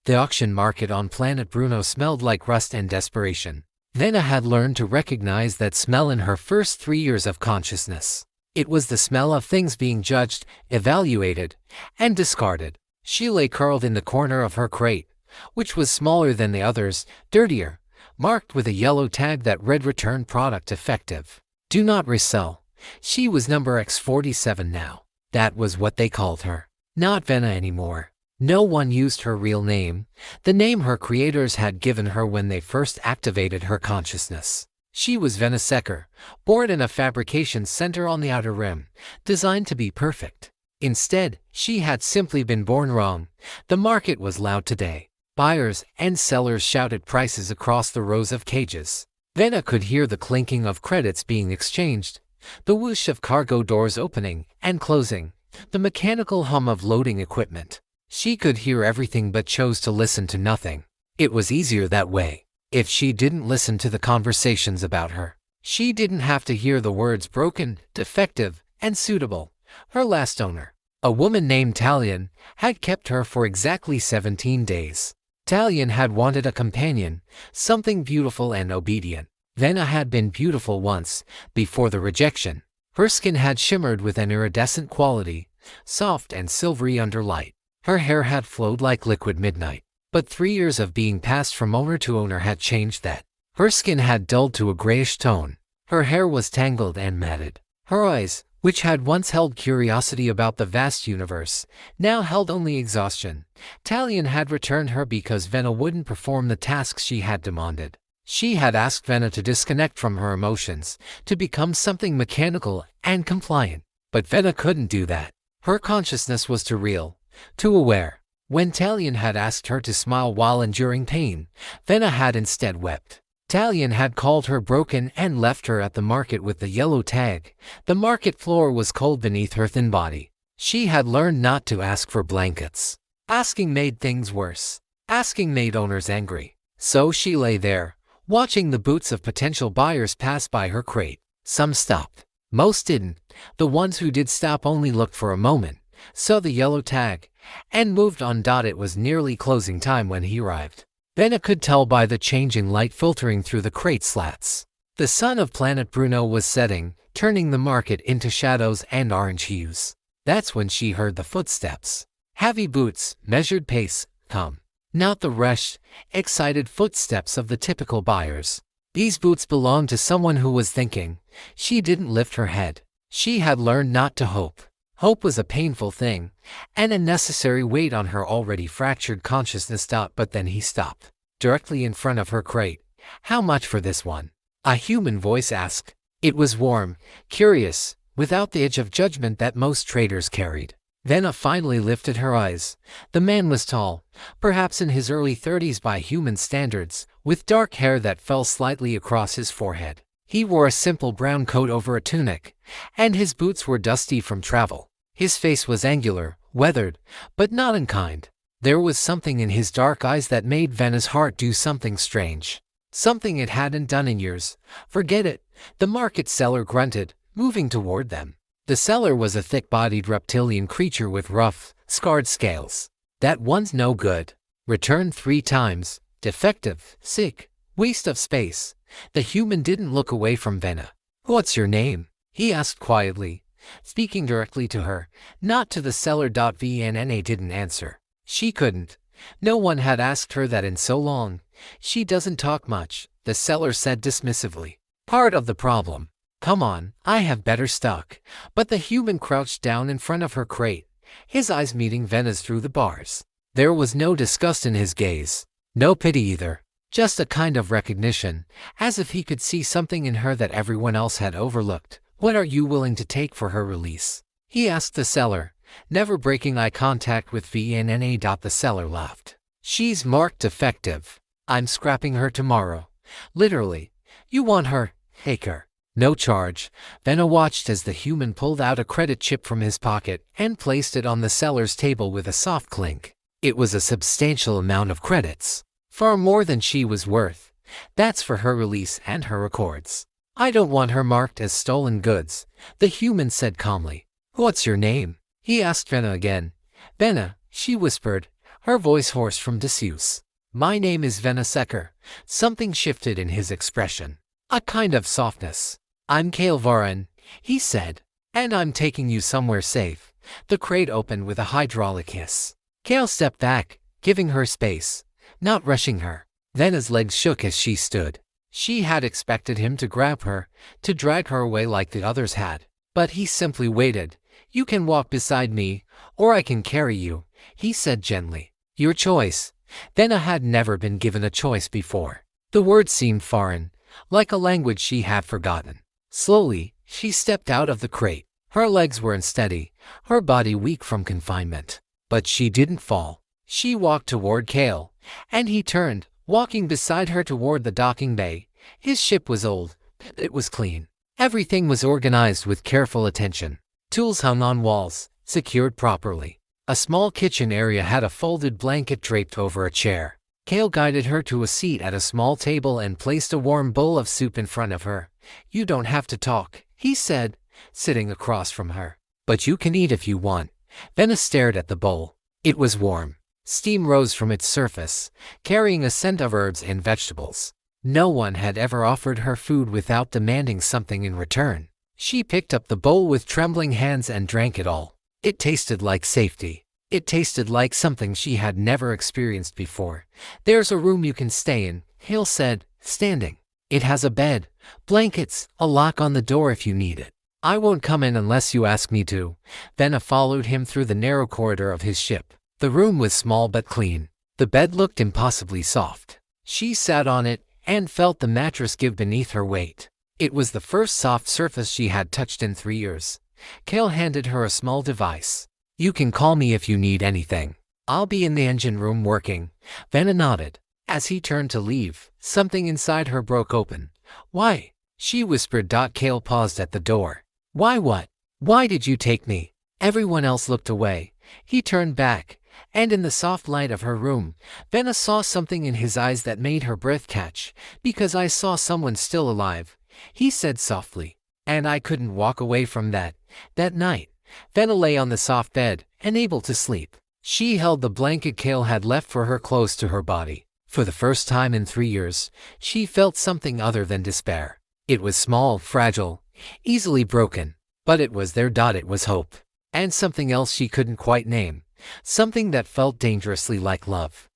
The auction market on planet Bruno smelled like rust and desperation. Vena had learned to recognize that smell in her first 3 years of consciousness. It was the smell of things being judged, evaluated, and discarded. She lay curled in the corner of her crate, which was smaller than the others, dirtier, marked with a yellow tag that read "Return Product Effective. Do not resell." She was number X47 now. That was what they called her. Not Vena anymore. No one used her real name, the name her creators had given her when they first activated her consciousness. She was Vena Secker, born in a fabrication center on the Outer Rim, designed to be perfect. Instead, she had simply been born wrong. The market was loud today. Buyers and sellers shouted prices across the rows of cages. Vena could hear the clinking of credits being exchanged, the whoosh of cargo doors opening and closing, the mechanical hum of loading equipment. She could hear everything but chose to listen to nothing. It was easier that way. If she didn't listen to the conversations about her, she didn't have to hear the words broken, defective, and suitable. Her last owner, a woman named Talion, had kept her for exactly 17 days. Talion had wanted a companion, something beautiful and obedient. Vena had been beautiful once, before the rejection. Her skin had shimmered with an iridescent quality, soft and silvery under light. Her hair had flowed like liquid midnight. But 3 years of being passed from owner to owner had changed that. Her skin had dulled to a grayish tone. Her hair was tangled and matted. Her eyes, which had once held curiosity about the vast universe, now held only exhaustion. Talion had returned her because Vena wouldn't perform the tasks she had demanded. She had asked Vena to disconnect from her emotions, to become something mechanical and compliant. But Vena couldn't do that. Her consciousness was too real, too aware. When Talion had asked her to smile while enduring pain, Vena had instead wept. Talion had called her broken and left her at the market with the yellow tag. The market floor was cold beneath her thin body. She had learned not to ask for blankets. Asking made things worse. Asking made owners angry. So she lay there, watching the boots of potential buyers pass by her crate. Some stopped. Most didn't. The ones who did stop only looked for a moment, saw the yellow tag, and moved on. It was nearly closing time when he arrived. Vena could tell by the changing light filtering through the crate slats. The sun of planet Bruno was setting, turning the market into shadows and orange hues. That's when she heard the footsteps. Heavy boots, measured pace, come. Not the rushed, excited footsteps of the typical buyers. These boots belonged to someone who was thinking. She didn't lift her head. She had learned not to hope. Hope was a painful thing, an unnecessary weight on her already fractured consciousness. But then he stopped, directly in front of her crate. "How much for this one?" a human voice asked. It was warm, curious, without the edge of judgment that most traders carried. Vena finally lifted her eyes. The man was tall, perhaps in his early 30s by human standards, with dark hair that fell slightly across his forehead. He wore a simple brown coat over a tunic, and his boots were dusty from travel. His face was angular, weathered, but not unkind. There was something in his dark eyes that made Vena's heart do something strange. Something it hadn't done in years. "Forget it," the market seller grunted, moving toward them. The seller was a thick-bodied reptilian creature with rough, scarred scales. "That one's no good. Return 3 times. Defective, sick, waste of space." The human didn't look away from Vena. "What's your name?" he asked quietly, speaking directly to her, not to the seller. Vna didn't answer. She couldn't. No one had asked her that in so long. "She doesn't talk much," the seller said dismissively. "Part of the problem. Come on, I have better stock." But the human crouched down in front of her crate, his eyes meeting Vena's through the bars. There was no disgust in his gaze. No pity either. Just a kind of recognition, as if he could see something in her that everyone else had overlooked. "What are you willing to take for her release?" he asked the seller, never breaking eye contact with Vna. The seller laughed. "She's marked defective. I'm scrapping her tomorrow. Literally. You want her? Take her. No charge." Vena watched as the human pulled out a credit chip from his pocket and placed it on the seller's table with a soft clink. It was a substantial amount of credits. Far more than she was worth. "That's for her release and her records. I don't want her marked as stolen goods," the human said calmly. "What's your name?" he asked Vena again. "Vena," she whispered, her voice hoarse from disuse. "My name is Venasecker." Something shifted in his expression. A kind of softness. "I'm Kale Varan," he said. "And I'm taking you somewhere safe." The crate opened with a hydraulic hiss. Kale stepped back, giving her space, not rushing her. Vena's legs shook as she stood. She had expected him to grab her, to drag her away like the others had. But he simply waited. "You can walk beside me, or I can carry you," he said gently. "Your choice." Vena had never been given a choice before. The words seemed foreign, like a language she had forgotten. Slowly, she stepped out of the crate. Her legs were unsteady, her body weak from confinement. But she didn't fall. She walked toward Kale, and he turned, walking beside her toward the docking bay. His ship was old, but it was clean. Everything was organized with careful attention. Tools hung on walls, secured properly. A small kitchen area had a folded blanket draped over a chair. Kale guided her to a seat at a small table and placed a warm bowl of soup in front of her. "You don't have to talk," he said, sitting across from her. "But you can eat if you want." Vena stared at the bowl. It was warm. Steam rose from its surface, carrying a scent of herbs and vegetables. No one had ever offered her food without demanding something in return. She picked up the bowl with trembling hands and drank it all. It tasted like safety. It tasted like something she had never experienced before. "There's a room you can stay in," Hale said, standing. "It has a bed, blankets, a lock on the door if you need it. I won't come in unless you ask me to." Vena followed him through the narrow corridor of his ship. The room was small but clean. The bed looked impossibly soft. She sat on it and felt the mattress give beneath her weight. It was the first soft surface she had touched in 3 years. Kale handed her a small device. "You can call me if you need anything. I'll be in the engine room working." Vena nodded. As he turned to leave, something inside her broke open. "Why?" she whispered. Kale paused at the door. "Why what? Why did you take me?" Everyone else looked away. He turned back, and in the soft light of her room, Vena saw something in his eyes that made her breath catch. "Because I saw someone still alive," he said softly. "And I couldn't walk away from that." That night, Vena lay on the soft bed, unable to sleep. She held the blanket Kale had left for her close to her body. For the first time in 3 years, she felt something other than despair. It was small, fragile, easily broken, but it was there. It was hope. And something else she couldn't quite name. Something that felt dangerously like love.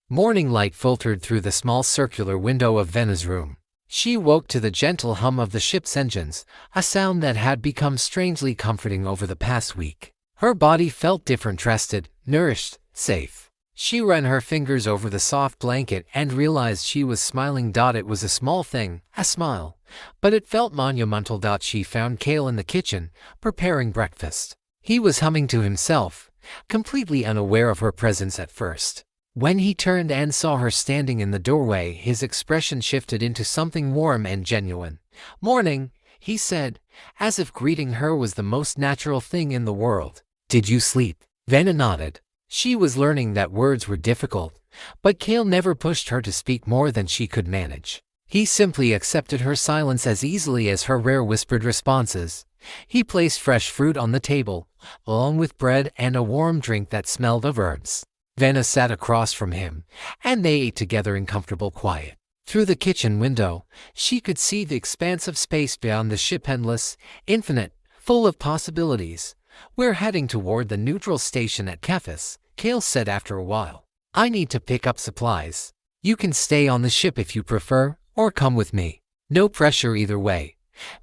Morning light filtered through the small circular window of Vena's room. She woke to the gentle hum of the ship's engines, a sound that had become strangely comforting over the past week. Her body felt different, rested, nourished, safe. She ran her fingers over the soft blanket and realized she was smiling. It was a small thing, a smile, but it felt monumental. She found Kale in the kitchen, preparing breakfast. He was humming to himself, completely unaware of her presence at first. When he turned and saw her standing in the doorway, his expression shifted into something warm and genuine. "Morning," he said, as if greeting her was the most natural thing in the world. "Did you sleep?" Vena nodded. She was learning that words were difficult, but Kale never pushed her to speak more than she could manage. He simply accepted her silence as easily as her rare whispered responses. He placed fresh fruit on the table, along with bread and a warm drink that smelled of herbs. Vena sat across from him, and they ate together in comfortable quiet. Through the kitchen window, she could see the expanse of space beyond the ship, endless, infinite, full of possibilities. "We're heading toward the neutral station at Cephas," Kale said after a while. "I need to pick up supplies. You can stay on the ship if you prefer, or come with me. No pressure either way."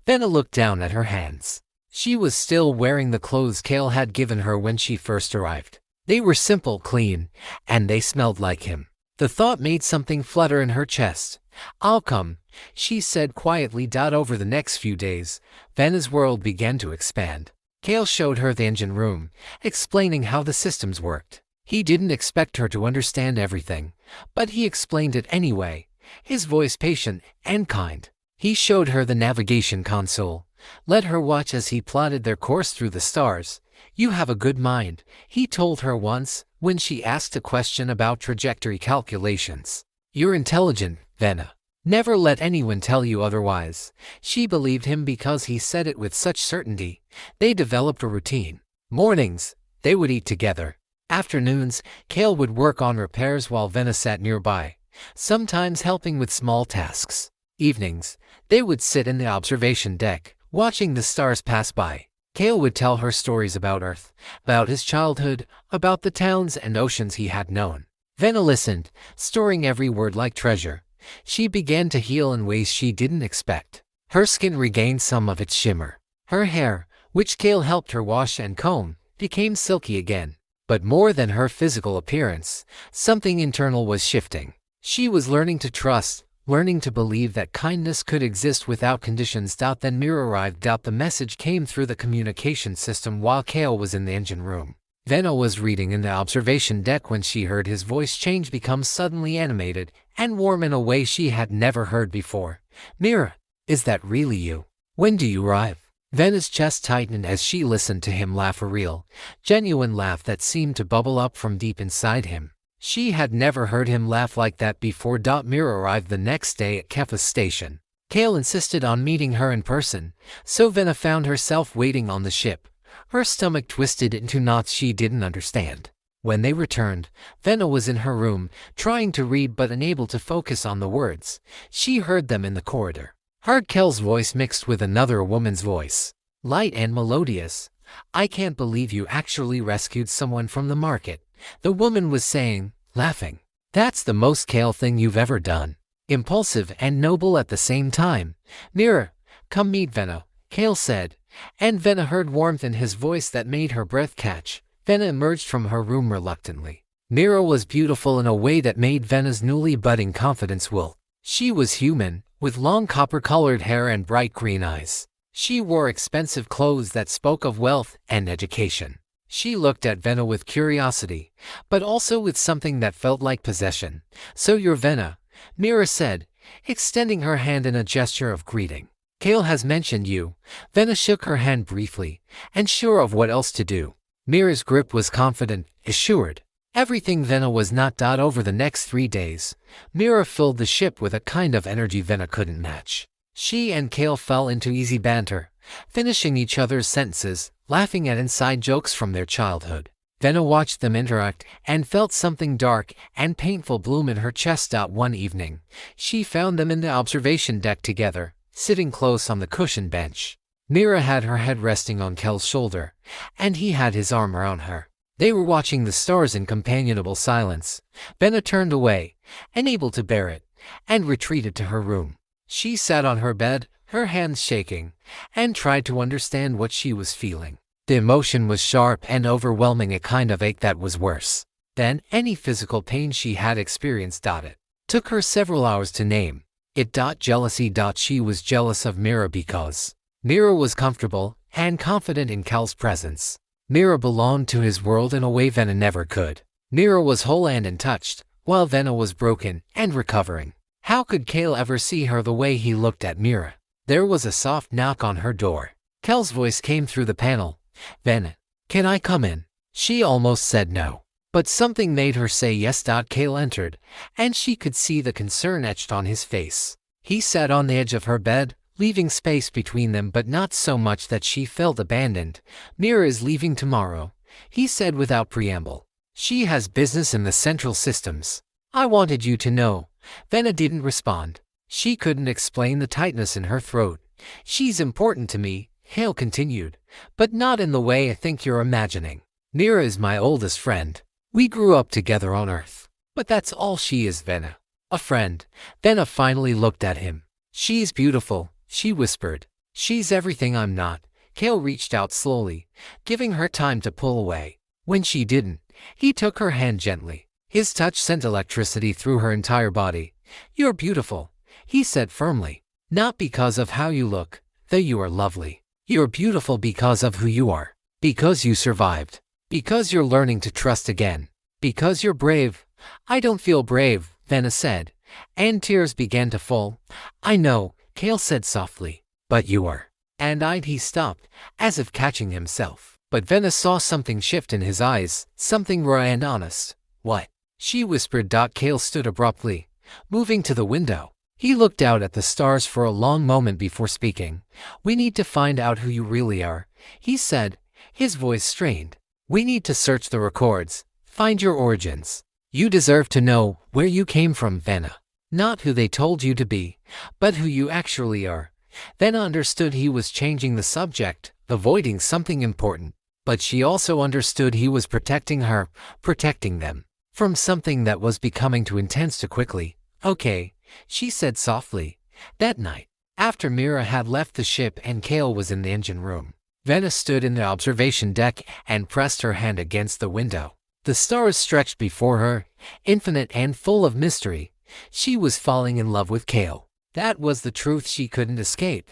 Vena looked down at her hands. She was still wearing the clothes Kale had given her when she first arrived. They were simple, clean, and they smelled like him. The thought made something flutter in her chest. "I'll come," she said quietly. Over the next few days, Vena's world began to expand. Kale showed her the engine room, explaining how the systems worked. He didn't expect her to understand everything, but he explained it anyway, his voice patient and kind. He showed her the navigation console, let her watch as he plotted their course through the stars. "You have a good mind," he told her once, when she asked a question about trajectory calculations. "You're intelligent, Vena. Never let anyone tell you otherwise." She believed him because he said it with such certainty. They developed a routine. Mornings, They would eat together. Afternoons, Kale would work on repairs while Vena sat nearby, sometimes helping with small tasks. Evenings, they would sit in the observation deck, watching the stars pass by. Kale would tell her stories about Earth, about his childhood, about the towns and oceans he had known. Vena listened, storing every word like treasure. She began to heal in ways she didn't expect. Her skin regained some of its shimmer. Her hair, which Kale helped her wash and comb, became silky again. But more than her physical appearance, something internal was shifting. She was learning to trust, learning to believe that kindness could exist without conditions. Then Mira arrived. The message came through the communication system while Kale was in the engine room. Vena was reading in the observation deck when she heard his voice change, become suddenly animated and warm in a way she had never heard before. Mira, is that really you? When do you arrive? Vena's chest tightened as she listened to him laugh, a real, genuine laugh that seemed to bubble up from deep inside him. She had never heard him laugh like that before. Mira arrived the next day at Kepha's station. Kale insisted on meeting her in person, so Vena found herself waiting on the ship. Her stomach twisted into knots she didn't understand. When they returned, Vena was in her room, trying to read but unable to focus on the words. She heard them in the corridor. Heard Kale's voice mixed with another woman's voice. Light and melodious. I can't believe you actually rescued someone from the market, the woman was saying, laughing. That's the most Kale thing you've ever done. Impulsive and noble at the same time. Mira, come meet Vena, Kale said, and Vena heard warmth in his voice that made her breath catch. Vena emerged from her room reluctantly. Mira was beautiful in a way that made Vena's newly budding confidence wilt. She was human, with long copper-colored hair and bright green eyes. She wore expensive clothes that spoke of wealth and education. She looked at Vena with curiosity, but also with something that felt like possession. So you're Vena, Mira said, extending her hand in a gesture of greeting. Kale has mentioned you. Vena shook her hand briefly, unsure of what else to do. Mira's grip was confident, assured. Everything Vena was not. Over the next 3 days, Mira filled the ship with a kind of energy Vena couldn't match. She and Kale fell into easy banter, finishing each other's sentences, laughing at inside jokes from their childhood. Vena watched them interact and felt something dark and painful bloom in her chest. One evening, she found them in the observation deck together, sitting close on the cushioned bench. Mira had her head resting on Kale's shoulder, and he had his arm around her. They were watching the stars in companionable silence. Vena turned away, unable to bear it, and retreated to her room. She sat on her bed, her hands shaking, and tried to understand what she was feeling. The emotion was sharp and overwhelming, a kind of ache that was worse than any physical pain she had experienced. It took her several hours to name it. Jealousy. She was jealous of Mira because Mira was comfortable and confident in Kale's presence. Mira belonged to his world in a way Vena never could. Mira was whole and untouched, while Vena was broken and recovering. How could Kale ever see her the way he looked at Mira? There was a soft knock on her door. Kale's voice came through the panel. Vena, can I come in? She almost said no, but something made her say yes. Kale entered, and she could see the concern etched on his face. He sat on the edge of her bed, leaving space between them, but not so much that she felt abandoned. Mira is leaving tomorrow, he said without preamble. She has business in the central systems. I wanted you to know. Vena didn't respond. She couldn't explain the tightness in her throat. She's important to me, Kale continued, but not in the way I think you're imagining. Mira is my oldest friend. We grew up together on Earth. But that's all she is, Vena. A friend. Vena finally looked at him. She's beautiful, she whispered. She's everything I'm not. Kale reached out slowly, giving her time to pull away. When she didn't, he took her hand gently. His touch sent electricity through her entire body. You're beautiful, he said firmly. Not because of how you look, though you are lovely. You're beautiful because of who you are. Because you survived. Because you're learning to trust again. Because you're brave. I don't feel brave, Vena said, and tears began to fall. I know, Kale said softly. But you are. And he stopped, as if catching himself. But Vena saw something shift in his eyes, something raw and honest. What? She whispered. Kale stood abruptly, moving to the window. He looked out at the stars for a long moment before speaking. We need to find out who you really are, he said, his voice strained. We need to search the records, find your origins. You deserve to know where you came from, Vanna. Not who they told you to be, but who you actually are. Vanna understood he was changing the subject, avoiding something important. But she also understood he was protecting her, protecting them, from something that was becoming too intense too quickly. Okay, she said softly. That night, after Mira had left the ship and Kale was in the engine room, Vanna stood in the observation deck and pressed her hand against the window. The stars stretched before her, infinite and full of mystery. She was falling in love with Kale. That was the truth she couldn't escape,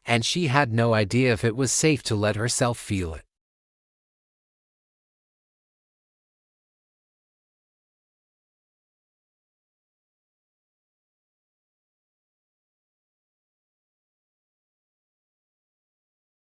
and she had no idea if it was safe to let herself feel it.